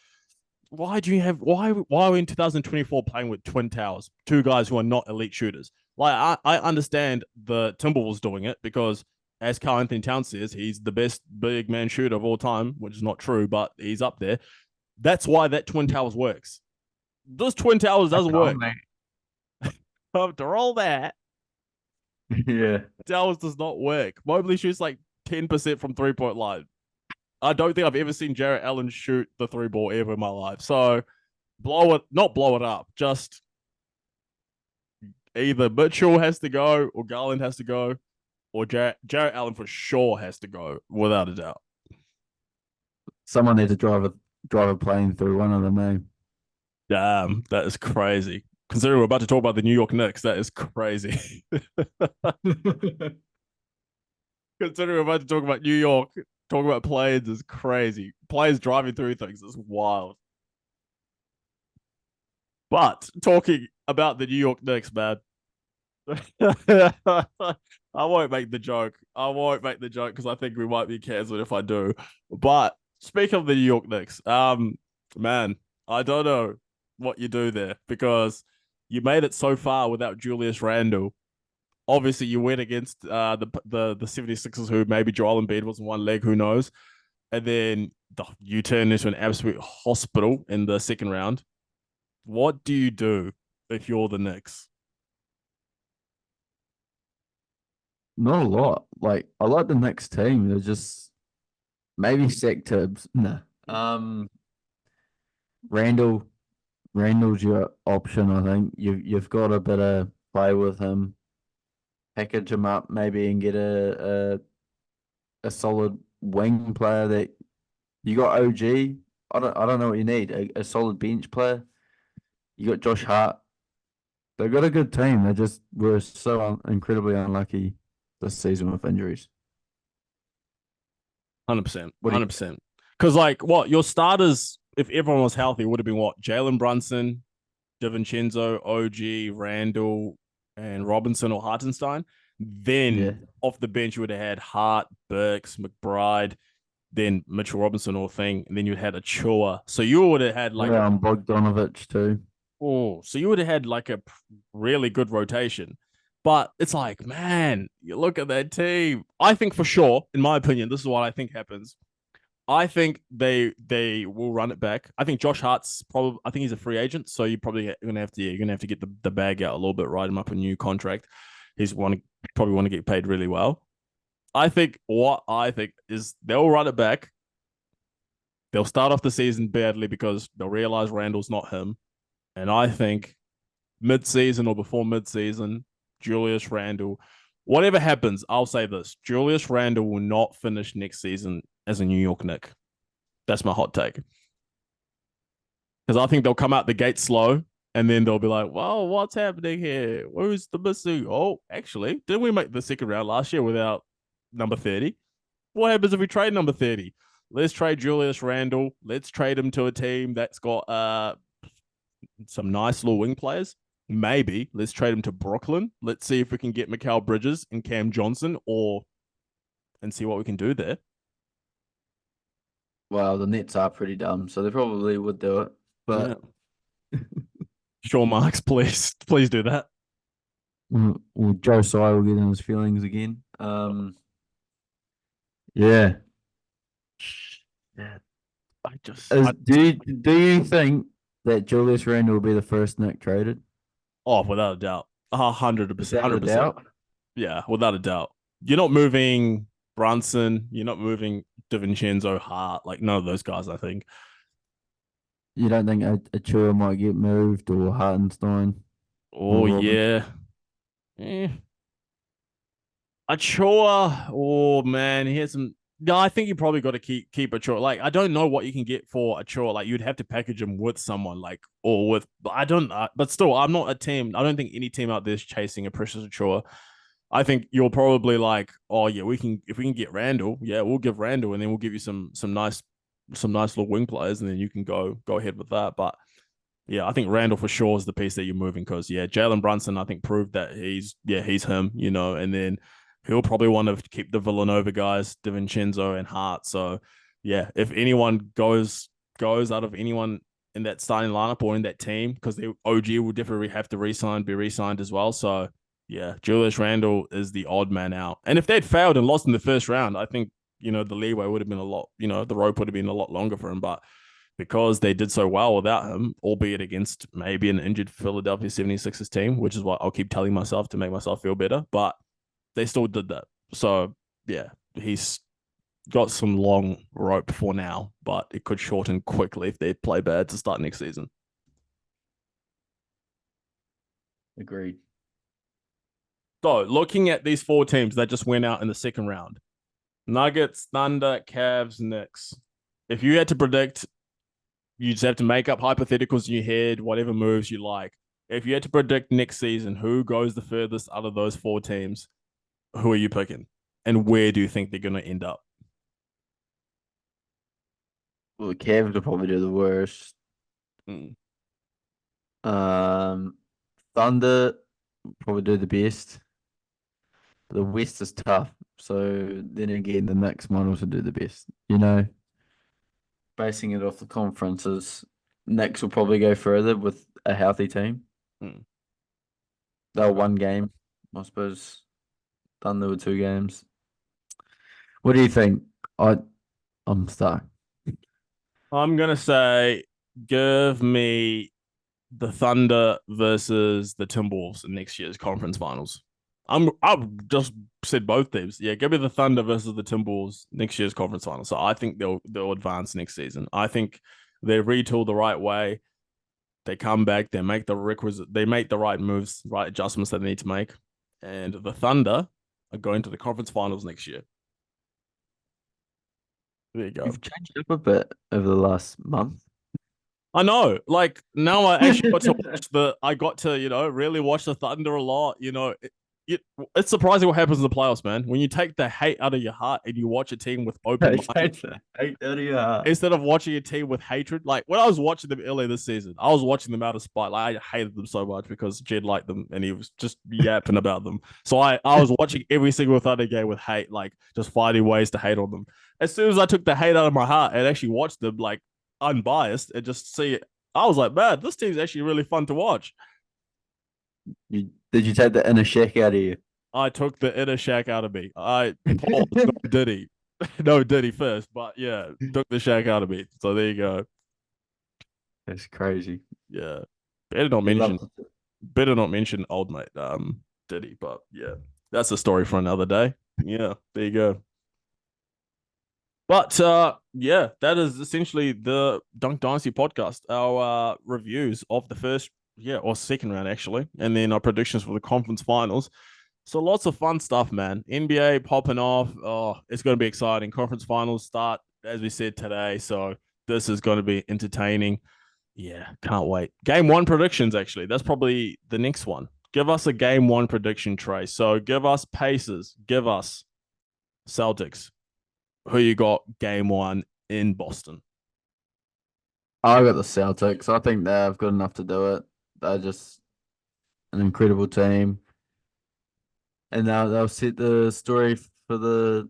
why are we in 2024 playing with twin towers, two guys who are not elite shooters? Like I understand the Timberwolves doing it because as Karl Anthony Towns says, he's the best big man shooter of all time, which is not true, but he's up there. That's why that twin towers works. Those twin towers doesn't work. After all that, Yeah. towers does not work. Mobley shoots like 10% from 3-point line. I don't think I've ever seen Jarrett Allen shoot the three ball ever in my life. So not blow it up. Just either Mitchell has to go or Garland has to go or Jarrett Allen for sure has to go without a doubt. Someone had to drive a plane through one of them, eh? Damn, that is crazy. Considering we're about to talk about the New York Knicks, that is crazy. Considering we're about to talk about New York, talking about planes is crazy. Planes driving through things is wild. But talking about the New York Knicks, man. I won't make the joke. Because I think we might be cancelled if I do. But speaking of the New York Knicks, man, I don't know what you do there because you made it so far without Julius Randle. Obviously, you went against the 76ers, who maybe Joel Embiid was in one leg, who knows? And then you turn into an absolute hospital in the second round. What do you do if you're the Knicks? Not a lot. Like I like the next team. They're just maybe Zach Tibbs. No. Randall. Randall's your option. I think you've got a bit of play with him. Package him up maybe and get a solid wing player that you got. OG. I don't know what you need. A solid bench player. You got Josh Hart. They got a good team. They just were so incredibly unlucky this season with injuries. 100%. What do you 100%. Because, like, what? Your starters, if everyone was healthy, would have been what? Jalen Brunson, DiVincenzo, OG, Randall, and Robinson or Hartenstein. Then Yeah. off the bench, you would have had Hart, Burks, McBride, then Mitchell Robinson or thing, and then you had Achua. So you would have had like Bogdanovich too. so you would have had like a really good rotation. But it's like, man, you look at that team. I think for sure, in my opinion, this is what I think happens. I think they will run it back. I think Josh Hart's probably. I think he's a free agent, so you're gonna have to get the bag out a little bit, write him up a new contract. Probably want to get paid really well. What I think is they'll run it back. They'll start off the season badly because they'll realize Randall's not him, and I think mid-season or before mid-season Julius Randle, whatever happens, I'll say this: Julius Randle will not finish next season as a New York Knick. That's my hot take. Because I think they'll come out the gate slow, and then they'll be like, "Well, what's happening here? Where's the missing? Oh, actually, didn't we make the second round last year without number 30? What happens if we trade number 30? Let's trade Julius Randle. Let's trade him to a team that's got some nice little wing players. Maybe let's trade him to Brooklyn. Let's see if we can get Mikal Bridges and Cam Johnson, and see what we can do there." Well, the Nets are pretty dumb, so they probably would do it. But Sure, Marks, please do that. well, Joe Tsai will get in his feelings again. Yeah. Do you think that Julius Randle will be the first Nick traded? Oh, without a doubt. 100%. 100%. Yeah, without a doubt. You're not moving Brunson. You're not moving DiVincenzo, Hart. Like, none of those guys, I think. You don't think Achua might get moved or Hartenstein? Oh, yeah. Achua. Oh, man. He has some. No, I think you probably got to keep Achua. Like, I don't know what you can get for Achua. Like, you'd have to package him with someone, like, or with. I don't. But still, I'm not a team. I don't think any team out there is chasing a Precious Achua. I think you're probably like, oh yeah, if we can get Randall, yeah, we'll give Randall, and then we'll give you some nice little wing players, and then you can go ahead with that. But yeah, I think Randall for sure is the piece that you're moving because yeah, Jalen Brunson I think proved that he's him, and then he'll probably want to keep the Villanova guys, DiVincenzo and Hart. So yeah, if anyone goes out of anyone in that starting lineup or in that team, because the OG will definitely have to be re-signed as well. So yeah, Julius Randle is the odd man out. And if they'd failed and lost in the first round, I think, the leeway would have been a lot, the rope would have been a lot longer for him. But because they did so well without him, albeit against maybe an injured Philadelphia 76ers team, which is what I'll keep telling myself to make myself feel better, but they still did that. So yeah, he's got some long rope for now, but it could shorten quickly if they play bad to start next season. Agreed. So, looking at these four teams that just went out in the second round: Nuggets, Thunder, Cavs, Knicks. If you had to predict, you just have to make up hypotheticals in your head, whatever moves you like. If you had to predict next season, who goes the furthest out of those four teams, who are you picking? And where do you think they're going to end up? Well, the Cavs will probably do the worst. Thunder probably do the best. The West is tough. So then again, the Knicks might also do the best. Basing it off the conferences, Knicks will probably go further with a healthy team. They'll one game, I suppose. Thunder with 2 games. What do you think? I'm stuck. I'm going to say give me the Thunder versus the Timberwolves in next year's conference finals. I've just said both teams. Yeah, give me the Thunder versus the Timberwolves next year's conference final. So I think they'll advance next season. I think they retool the right way. They come back. They make the right moves, right adjustments that they need to make. And the Thunder are going to the conference finals next year. There you go. You've changed up a bit over the last month. I know. Like now, I actually got to really watch the Thunder a lot. It's surprising what happens in the playoffs, man. When you take the hate out of your heart and you watch a team with open minds, hate out of your heart. Instead of watching a team with hatred. Like when I was watching them earlier this season, I was watching them out of spite. Like I hated them so much because Jed liked them and he was just yapping about them. So I was watching every single Thunder game with hate, like just finding ways to hate on them. As soon as I took the hate out of my heart and actually watched them like unbiased and just see it, I was like, man, this team's actually really fun to watch. Did you take the inner Shaq out of you? I took the inner Shaq out of me. No Diddy. No Diddy first, but yeah, took the Shaq out of me. So there you go. That's crazy. Yeah. Better not mention old mate Diddy, but yeah. That's a story for another day. Yeah, there you go. But yeah, that is essentially the Dunk Dynasty podcast. Our reviews of the first Yeah, or second round actually, and then our predictions for the conference finals. So lots of fun stuff, man. NBA popping off. Oh, it's going to be exciting. Conference finals start as we said today, so this is going to be entertaining. Yeah, can't wait. Game one predictions, actually. That's probably the next one. Give us a game one prediction, Trey. So give us Pacers, give us Celtics. Who you got game one in Boston? I got the Celtics. I think they've got enough to do it. They're just an incredible team, and they'll set the story for the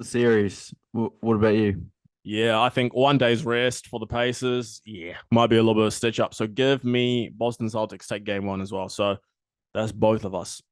series. What about you? Yeah, I think one day's rest for the Pacers. Yeah, might be a little bit of stitch up. So give me Boston Celtics take game one as well. So that's both of us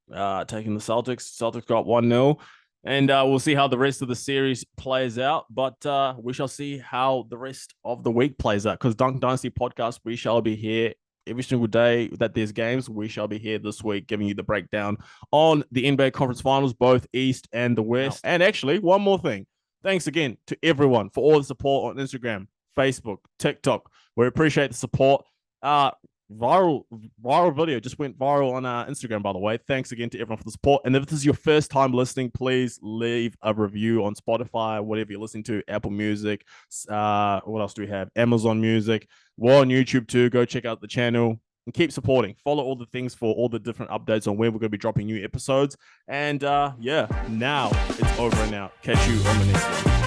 taking the Celtics. Celtics got 1-0. And we'll see how the rest of the series plays out. But we shall see how the rest of the week plays out. Because Dunk Dynasty Podcast, we shall be here every single day that there's games. We shall be here this week giving you the breakdown on the NBA Conference Finals, both East and the West. And actually, one more thing. Thanks again to everyone for all the support on Instagram, Facebook, TikTok. We appreciate the support. Viral video just went viral on Instagram, by the way. Thanks again to everyone for the support. And if this is your first time listening, please leave a review on Spotify, whatever you're listening to, Apple Music. What else do we have? Amazon Music. We're on YouTube too. Go check out the channel and keep supporting. Follow all the things for all the different updates on where we're going to be dropping new episodes. And yeah, now it's over and out. Catch you on the next one.